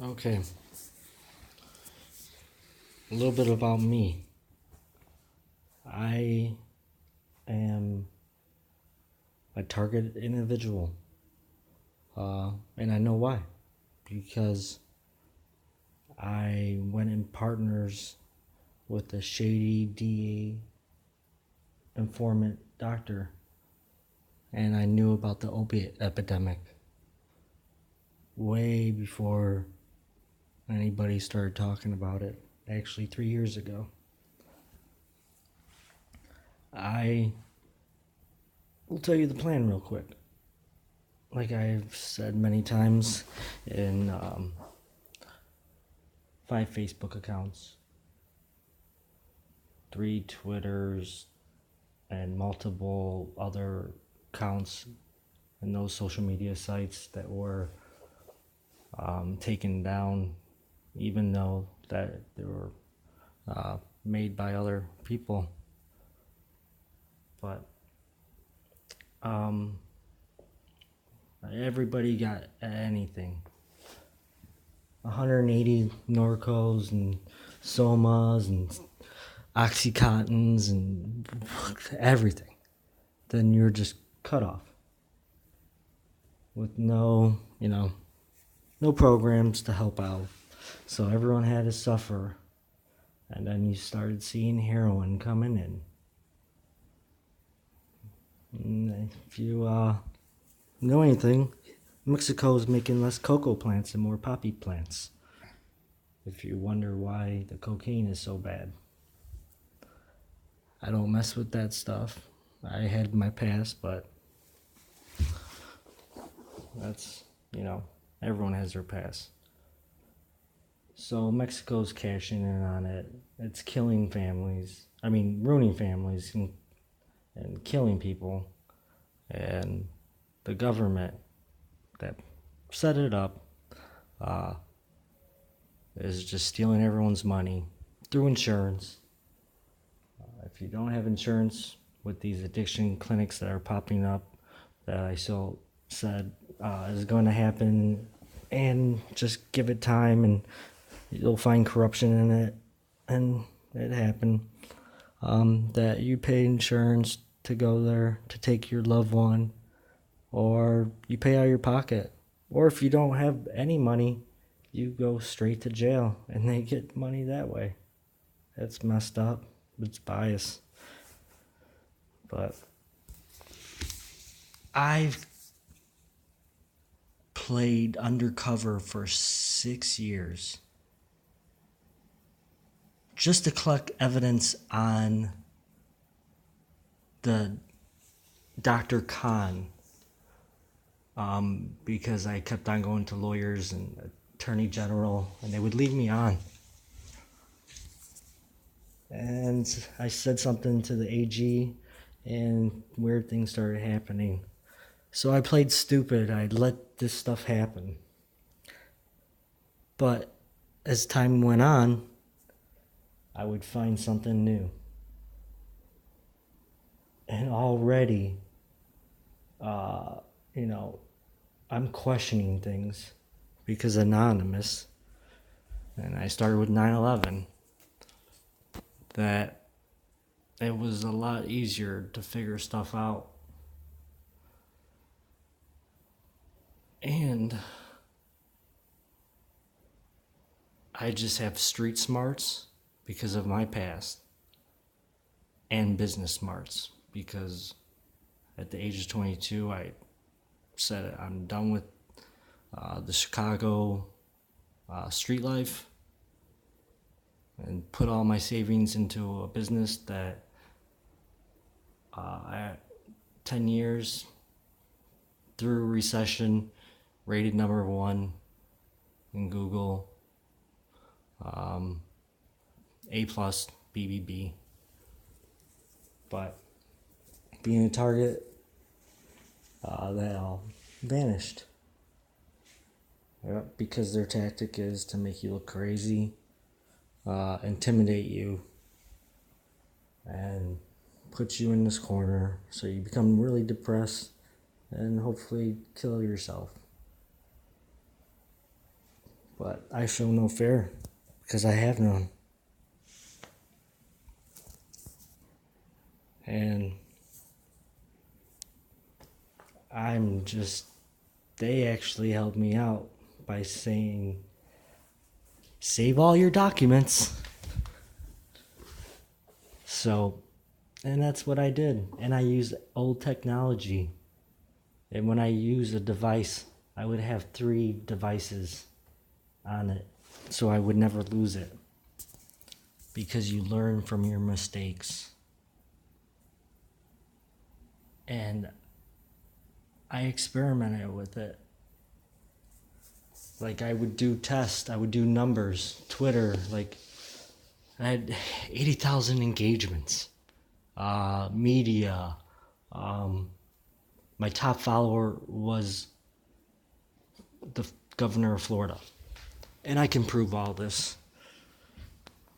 Okay, a little bit about me. I am a targeted individual, and I know why. Because I went in partners with a shady DA informant doctor, and I knew about the opiate epidemic way before anybody started talking about it. Actually, 3 years ago. I will tell you the plan real quick. Like I've said many times in 5 Facebook accounts, 3 Twitters, and multiple other accounts in those social media sites that were taken down, even though that they were made by other people. But everybody got anything. 180 Norcos and Somas and Oxycontins and everything. Then you're just cut off with no programs to help out. So everyone had to suffer. And then you started seeing heroin coming in. And if you know anything, Mexico is making less cocoa plants and more poppy plants. If you wonder why the cocaine is so bad. I don't mess with that stuff. I had my past, but that's, everyone has their past. So Mexico's cashing in on it. It's killing families. Ruining families and killing people. And the government that set it up is just stealing everyone's money through insurance. If you don't have insurance with these addiction clinics that are popping up, that I said is going to happen, and just give it time and you'll find corruption in it, and it happened, that you pay insurance to go there to take your loved one, or you pay out of your pocket, or if you don't have any money, you go straight to jail and they get money that way. That's messed up. It's bias. But I've played undercover for 6 years just to collect evidence on the Dr. Khan, because I kept on going to lawyers and attorney general, and they would leave me on. And I said something to the AG, and weird things started happening. So I played stupid. I let this stuff happen. But as time went on, I would find something new. And already, I'm questioning things because Anonymous, and I started with 9/11, that it was a lot easier to figure stuff out. And I just have street smarts because of my past, and business smarts because at the age of 22, I said I'm done with the Chicago street life, and put all my savings into a business that at 10 years through recession rated #1 in Google, A+ BBB. But being a target, that all vanished. Because their tactic is to make you look crazy, intimidate you, and put you in this corner so you become really depressed and hopefully kill yourself. But I show no fear because I have none. And they actually helped me out by saying, save all your documents. So, and that's what I did. And I used old technology. And when I use a device, I would have 3 devices on it so I would never lose it. Because you learn from your mistakes. And I experimented with it. Like I would do tests, I would do numbers, Twitter, like I had 80,000 engagements. Media, my top follower was the governor of Florida. And I can prove all this.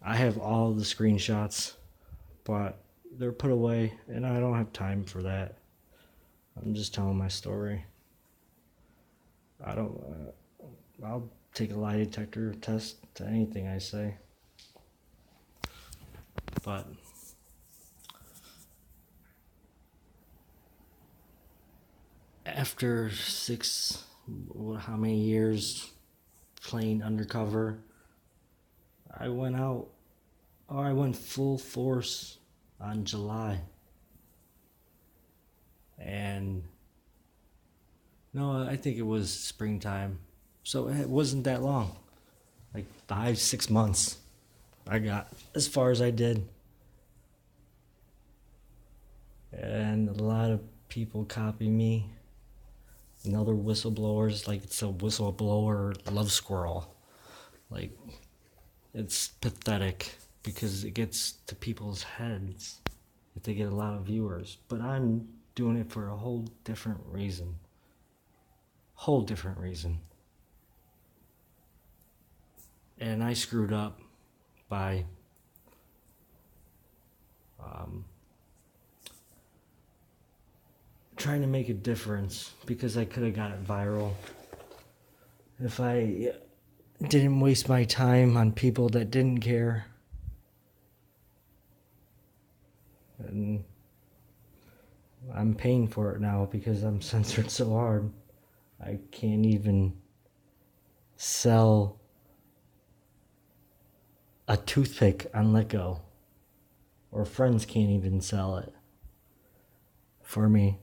I have all the screenshots, but they're put away and I don't have time for that. I'm just telling my story. I'll take a lie detector test to anything I say. But after how many years playing undercover, I went full force on July. And no, I think it was springtime. So it wasn't that long. Like 5-6 months. I got as far as I did. And a lot of people copy me. And other whistleblowers, like it's a whistleblower love squirrel. Like, it's pathetic because it gets to people's heads if they get a lot of viewers. But I'm doing it for a whole different reason. And I screwed up by trying to make a difference because I could have got it viral if I didn't waste my time on people that didn't care. And I'm paying for it now because I'm censored so hard. I can't even sell a toothpick on LetGo. Or friends can't even sell it for me.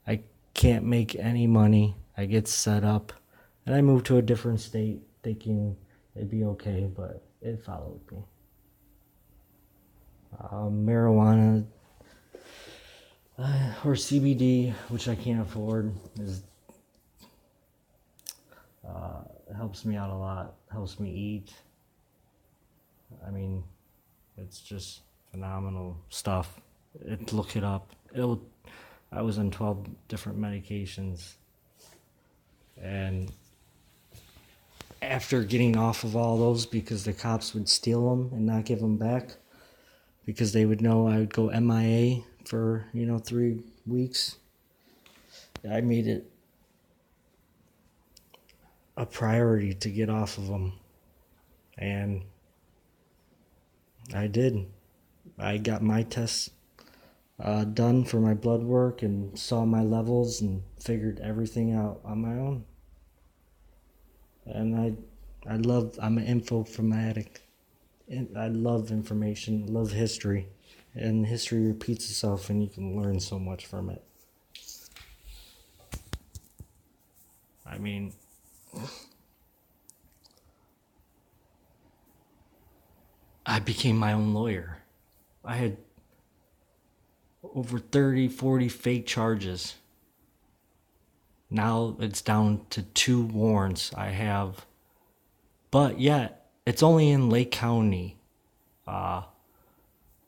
I can't make any money. I get set up. And I moved to a different state thinking it'd be okay, but it followed me. Marijuana or CBD, which I can't afford, helps me out a lot. Helps me eat. I mean, it's just phenomenal stuff. Look it up. I was on 12 different medications. And after getting off of all those, because the cops would steal them and not give them back, because they would know I would go MIA for, 3 weeks, I made it a priority to get off of them. And I did. I got my tests done for my blood work and saw my levels and figured everything out on my own. And I'm an info fanatic. I love information, love history. And history repeats itself and you can learn so much from it. I mean, I became my own lawyer. I had over 30, 40 fake charges. Now it's down to 2 warrants I have. But yet, it's only in Lake County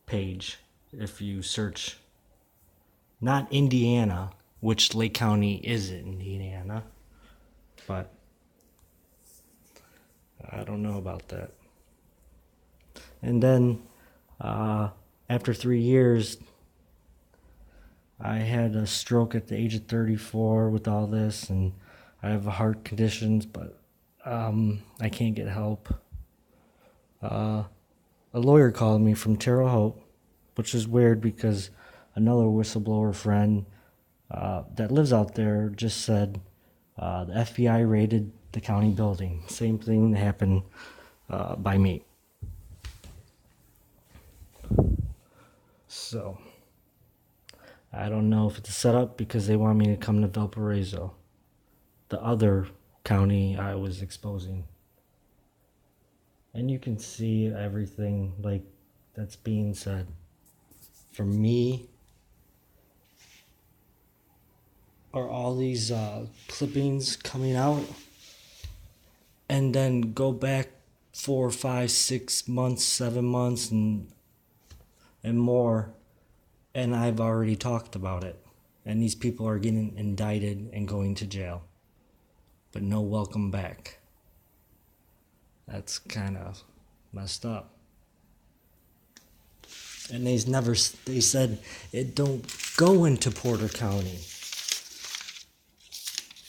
page if you search. Not Indiana, which Lake County is in Indiana. But I don't know about that. And then after 3 years, I had a stroke at the age of 34 with all this, and I have heart conditions, but I can't get help. A lawyer called me from Terre Haute, which is weird because another whistleblower friend that lives out there just said the FBI raided the county building. Same thing happened by me. So, I don't know if it's a setup because they want me to come to Valparaiso, the other county I was exposing. And you can see everything like that's being said. From me, are all these clippings coming out, and then go back 4, 5, 6 months, 7 months, and more, and I've already talked about it. And these people are getting indicted and going to jail, but no welcome back. That's kind of messed up. And they said it don't go into Porter County.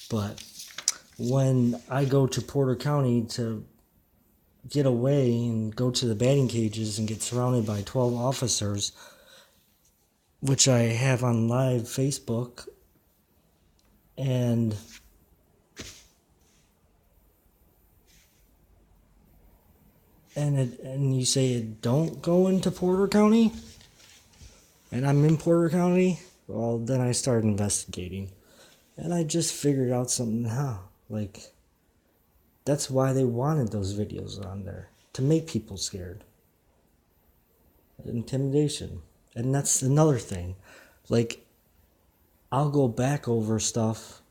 But when I go to Porter County to get away and go to the batting cages and get surrounded by 12 officers, which I have on live Facebook, and you say it don't go into Porter County, and I'm in Porter County, well, then I started investigating, and I just figured out something. Like, that's why they wanted those videos on there, to make people scared. Intimidation. And that's another thing. Like, I'll go back over stuff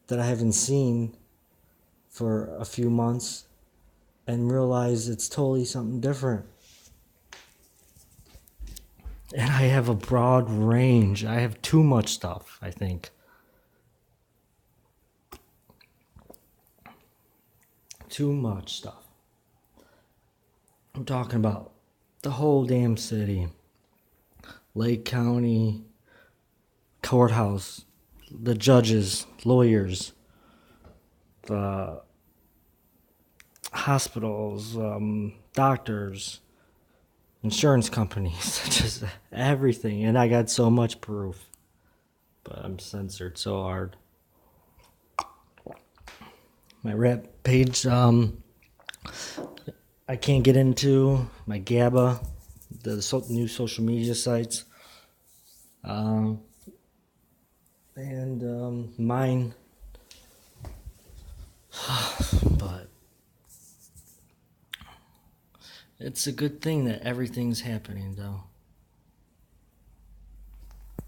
that I haven't seen for a few months and realize it's totally something different. And I have a broad range. I have too much stuff, I think. Too much stuff. I'm talking about the whole damn city. Lake County, courthouse, the judges, lawyers, the hospitals, doctors, insurance companies, just everything. And I got so much proof, but I'm censored so hard. My rap page, I can't get into my GABA, the new social media sites, and mine. But it's a good thing that everything's happening, though.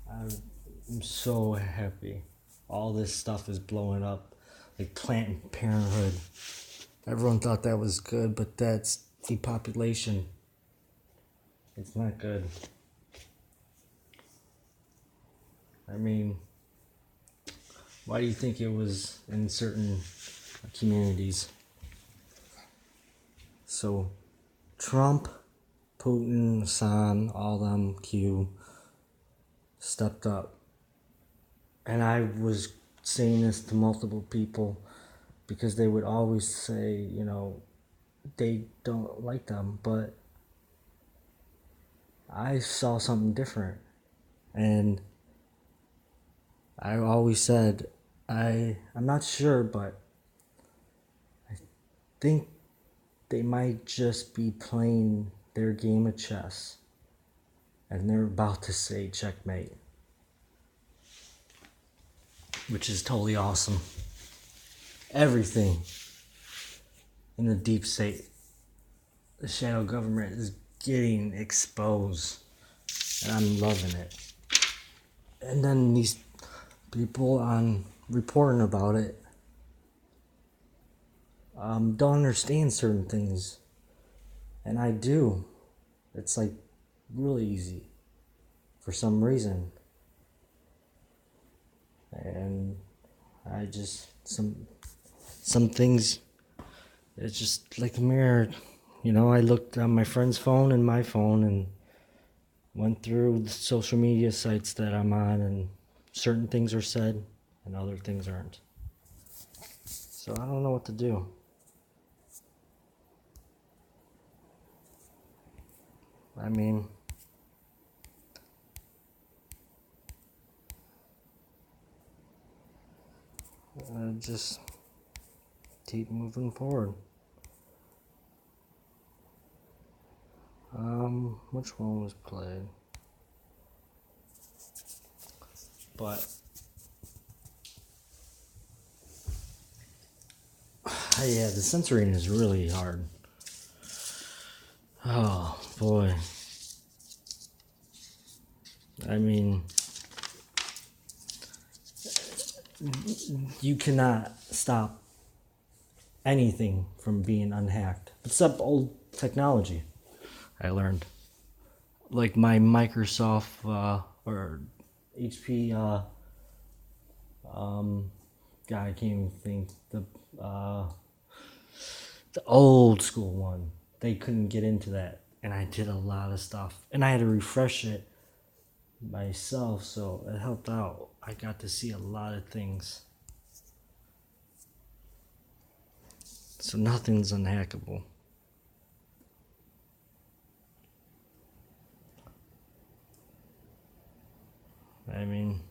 I'm so happy. All this stuff is blowing up, like Planned Parenthood. Everyone thought that was good, but that's depopulation. It's not good. I mean, why do you think it was in certain communities? So, Trump, Putin, Hassan, all them, Q, stepped up. And I was saying this to multiple people because they would always say, they don't like them, but I saw something different. And I always said, I'm not sure, but I think they might just be playing their game of chess. And they're about to say checkmate. Which is totally awesome. Everything in the deep state, the shadow government, is getting exposed. And I'm loving it. And then these people on reporting about it don't understand certain things. And I do. It's like really easy for some reason. And I just, some things, it's just like a mirror. I looked on my friend's phone and my phone and went through the social media sites that I'm on, and certain things are said and other things aren't. So I don't know what to do. I mean, just keep moving forward. Which one was played? But yeah, the censoring is really hard. Oh boy. I mean, you cannot stop anything from being unhacked except old technology. I learned, like my Microsoft or HP God, I can't even think the old school one. They couldn't get into that, and I did a lot of stuff, and I had to refresh it myself, so it helped out. I got to see a lot of things, so nothing's unhackable. I mean,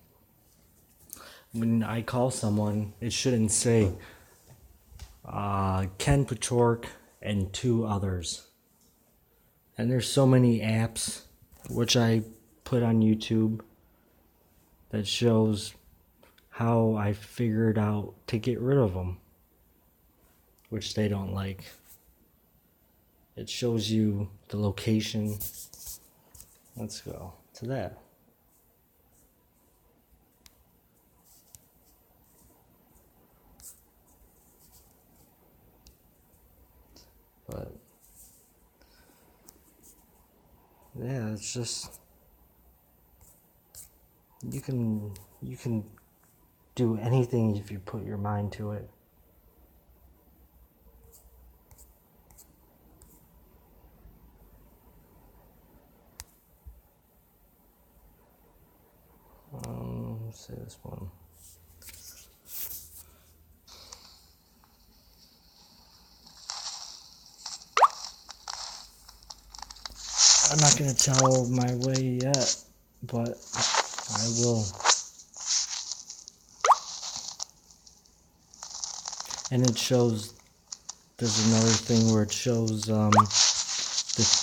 when I call someone, it shouldn't say Ken Pachork and 2 others. And there's so many apps which I put on YouTube that shows how I figured out to get rid of them, which they don't like. It shows you the location. Let's go to that. But yeah, it's just you can do anything if you put your mind to it. Let's say this one. I'm not gonna tell my way yet, but I will. And it shows, there's another thing where it shows the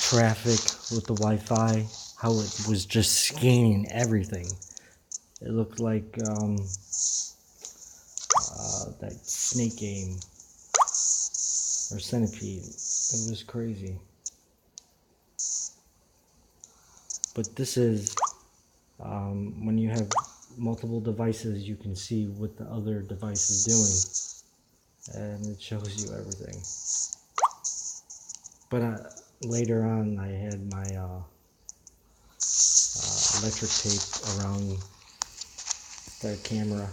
traffic with the Wi-Fi, how it was just scanning everything. It looked like that Snake game or Centipede. It was crazy. But this is when you have multiple devices, you can see what the other device is doing, and it shows you everything. But later on, I had my electric tape around the camera,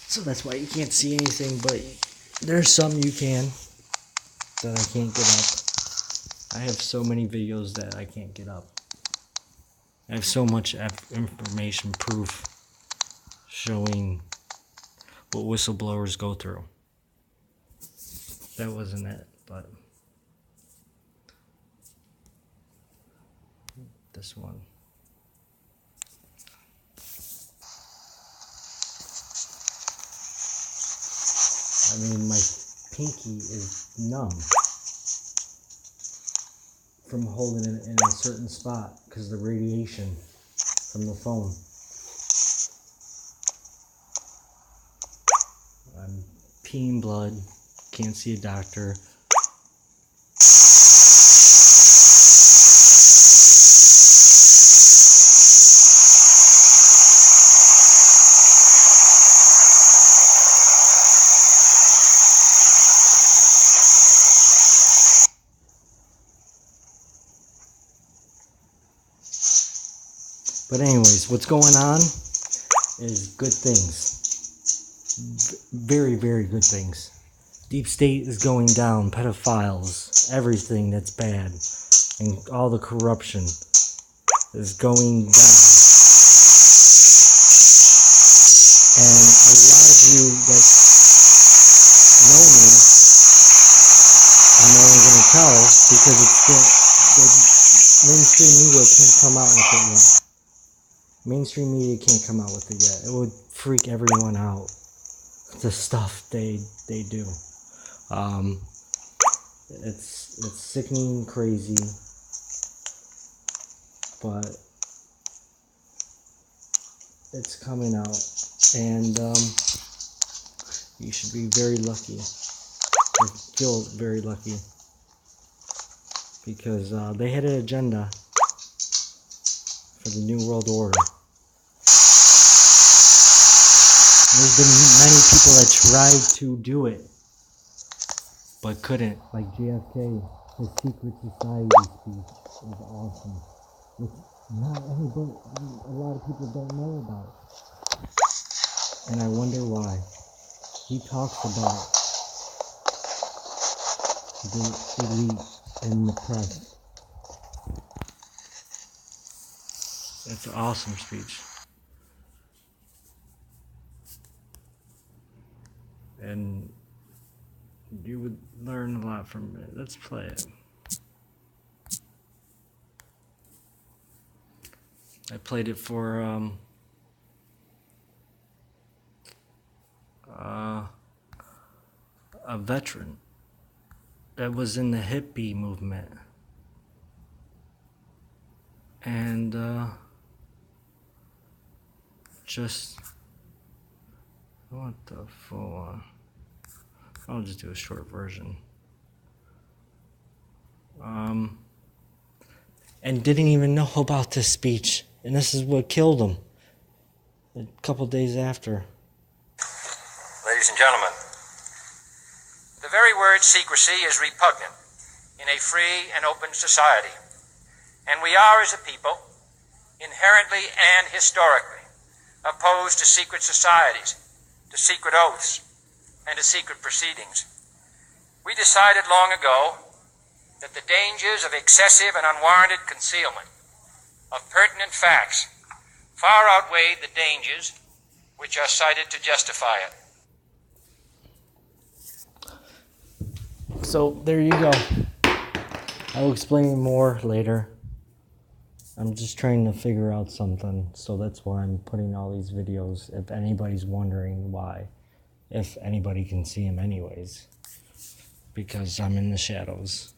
so that's why you can't see anything. But there's some you can that I can't get up. I have so many videos that I can't get up. I have so much information proof showing what whistleblowers go through. That wasn't it, but this one. I mean, my pinky is numb from holding it in a certain spot because of the radiation from the phone. I'm peeing blood, can't see a doctor. But anyways, what's going on is good things. Very, very good things. Deep state is going down, pedophiles, everything that's bad, and all the corruption is going down. And a lot of you that know me, I'm only going to tell because it's the main mainstream media can't come out with it yet. Mainstream media can't come out with it yet. It would freak everyone out. The stuff they do. It's sickening, crazy, but it's coming out, and you should be very lucky. I feel very lucky because they had an agenda for the New World Order. There's been many people that tried to do it, but couldn't. Like JFK, his secret society speech was awesome. Which not anybody, a lot of people don't know about. And I wonder why. He talks about the elite and the press. That's an awesome speech. And you would learn a lot from it. Let's play it. I played it for a veteran that was in the hippie movement. And just, I want the full one. I'll just do a short version. And didn't even know about this speech. And this is what killed him a couple days after. Ladies and gentlemen, the very word secrecy is repugnant in a free and open society. And we are, as a people, inherently and historically opposed to secret societies, to secret oaths, and to secret proceedings. We decided long ago that the dangers of excessive and unwarranted concealment of pertinent facts far outweighed the dangers which are cited to justify it. So there you go. I'll explain more later. I'm just trying to figure out something, so that's why I'm putting all these videos, if anybody's wondering why. If anybody can see them anyways. Because I'm in the shadows.